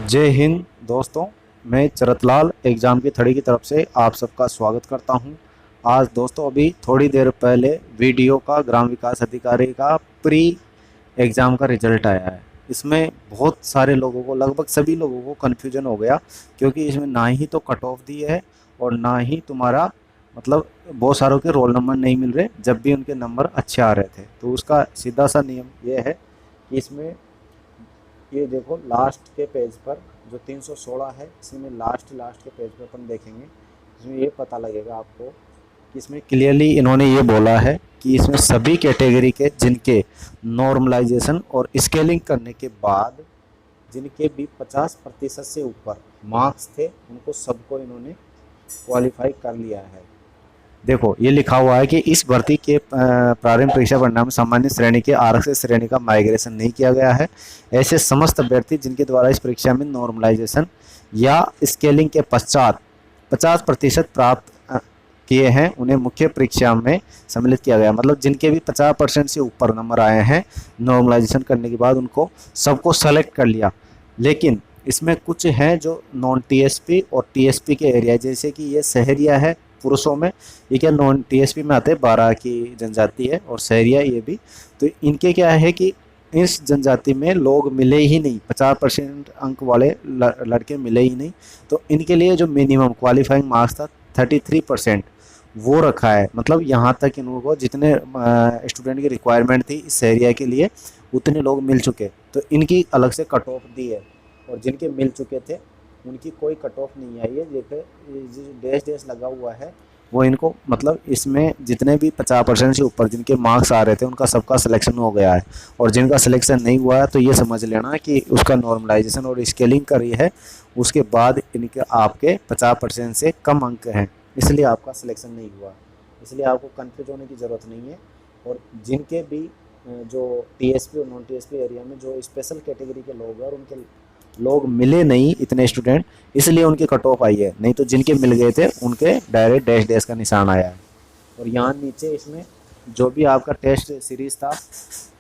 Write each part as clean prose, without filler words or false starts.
जय हिंद दोस्तों। मैं चरतलाल एग्ज़ाम की थड़ी की तरफ से आप सबका स्वागत करता हूं। आज दोस्तों अभी थोड़ी देर पहले वीडियो का ग्राम विकास अधिकारी का प्री एग्ज़ाम का रिजल्ट आया है। इसमें बहुत सारे लोगों को, लगभग सभी लोगों को कन्फ्यूजन हो गया, क्योंकि इसमें ना ही तो कट ऑफ दी है और ना ही तुम्हारा मतलब बहुत सारों के रोल नंबर नहीं मिल रहे जब भी उनके नंबर अच्छे आ रहे थे। तो उसका सीधा सा नियम ये है कि इसमें ये देखो लास्ट के पेज पर जो 316 है, इसी में लास्ट के पेज पर अपन देखेंगे। इसमें ये पता लगेगा आपको कि इसमें क्लियरली इन्होंने ये बोला है कि इसमें सभी कैटेगरी के जिनके नॉर्मलाइजेशन और स्केलिंग करने के बाद जिनके भी 50% से ऊपर मार्क्स थे, उनको सबको इन्होंने क्वालिफाई कर लिया है। देखो ये लिखा हुआ है कि इस भर्ती के प्रारंभिक परीक्षा परिणाम सामान्य श्रेणी के आरक्षित श्रेणी का माइग्रेशन नहीं किया गया है। ऐसे समस्त अभ्यर्थी जिनके द्वारा इस परीक्षा में नॉर्मलाइजेशन या स्केलिंग के पश्चात 50% प्राप्त किए हैं, उन्हें मुख्य परीक्षा में सम्मिलित किया गया। मतलब जिनके भी 50% से ऊपर नंबर आए हैं नॉर्मलाइजेशन करने के बाद, उनको सबको सेलेक्ट कर लिया। लेकिन इसमें कुछ हैं जो नॉन टीएसपी और टीएसपी के एरिया, जैसे कि ये शहरिया है पुरुषों में, ये क्या नॉन टीएसपी में आते हैं, 12 की जनजाति है, और शहरिया ये भी। तो इनके क्या है कि इस जनजाति में लोग मिले ही नहीं, 50% अंक वाले लड़के मिले ही नहीं। तो इनके लिए जो मिनिमम क्वालिफाइंग मार्क्स था 33%, वो रखा है। मतलब यहाँ तक इन लोगों को जितने स्टूडेंट की रिक्वायरमेंट थी इस एरिया के लिए, उतने लोग मिल चुके। तो इनकी अलग से कट ऑफ दी है, और जिनके मिल चुके थे उनकी कोई कट ऑफ नहीं आई है। देखिए जो डैश डैश लगा हुआ है वो इनको, मतलब इसमें जितने भी 50% से ऊपर जिनके मार्क्स आ रहे थे उनका सबका सिलेक्शन हो गया है। और जिनका सिलेक्शन नहीं हुआ है तो ये समझ लेना कि उसका नॉर्मलाइजेशन और स्केलिंग करी है, उसके बाद इनके आपके 50% से कम अंक हैं, इसलिए आपका सिलेक्शन नहीं हुआ। इसलिए आपको कन्फ्यूज होने की ज़रूरत नहीं है। और जिनके भी जो टीएसपी और नॉन टीएसपी एरिया में जो स्पेशल कैटेगरी के लोग हैं और उनके लोग मिले नहीं इतने स्टूडेंट, इसलिए उनकी कट ऑफ आई है। नहीं तो जिनके मिल गए थे उनके डायरेक्ट डैश डैश का निशान आया है। और यहाँ नीचे इसमें जो भी आपका टेस्ट सीरीज़ था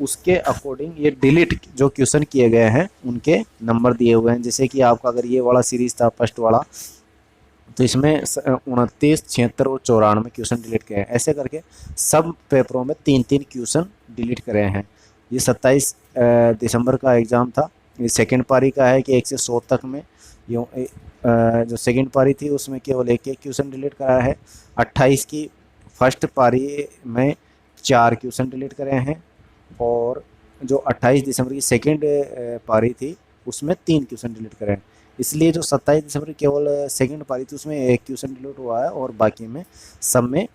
उसके अकॉर्डिंग ये डिलीट जो क्वेश्चन किए गए हैं उनके नंबर दिए हुए हैं। जैसे कि आपका अगर ये वाला सीरीज़ था फर्स्ट वाला, तो इसमें 29, 76 और 94 क्वेश्चन डिलीट किए हैं। ऐसे करके सब पेपरों में 3-3 क्वेश्चन डिलीट करे हैं। ये 27 दिसंबर का एग्ज़ाम था। ये सेकेंड पारी का है कि 1 से 100 तक में यूँ जो सेकेंड पारी थी उसमें केवल एक क्वेश्चन डिलीट करा है। 28 की फर्स्ट पारी में 4 क्वेश्चन डिलीट करे हैं, और जो 28 दिसंबर की सेकेंड पारी थी उसमें 3 क्वेश्चन डिलीट करे हैं। इसलिए जो 27 दिसंबर की केवल सेकेंड पारी थी उसमें 1 क्वेश्चन डिलीट हुआ है, और बाकी में सब में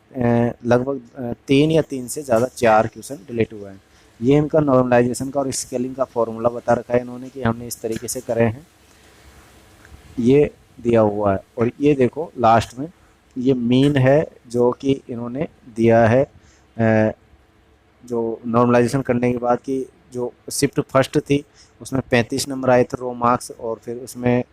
लगभग 3 या 3 से ज़्यादा 4 क्वेश्चन डिलीट हुए हैं। ये इनका नॉर्मलाइजेशन का और स्केलिंग का फॉर्मूला बता रखा है इन्होंने कि हमने इस तरीके से करे हैं, ये दिया हुआ है। और ये देखो लास्ट में ये मीन है जो कि इन्होंने दिया है, जो नॉर्मलाइजेशन करने के बाद की जो शिफ्ट फर्स्ट थी उसमें 35 नंबर आए थे रो मार्क्स, और फिर उसमें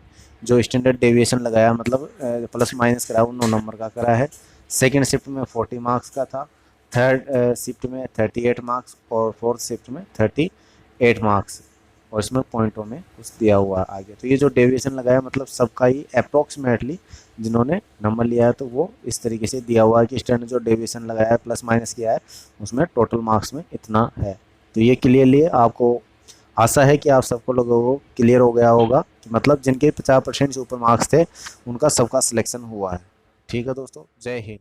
जो स्टैंडर्ड डेविएशन लगाया, मतलब प्लस माइनस करा, वो 9 नंबर का करा है। सेकेंड शिफ्ट में 40 मार्क्स का था, थर्ड शिफ्ट में 38 मार्क्स, और फोर्थ शिफ्ट में 38 मार्क्स, और इसमें पॉइंटों में कुछ दिया हुआ है आगे। तो ये जो डेविएशन लगाया मतलब सबका ही अप्रॉक्सीमेटली जिन्होंने नंबर लिया है तो वो इस तरीके से दिया हुआ है कि स्टैंडर्ड जो डेविएशन लगाया है प्लस माइनस किया है उसमें टोटल मार्क्स में इतना है। तो ये क्लियरली आपको आशा है कि आप सबको लोगों को क्लियर हो गया होगा कि मतलब जिनके 50% से ऊपर मार्क्स थे उनका सबका सिलेक्शन हुआ है। ठीक है दोस्तों, जय हिंद।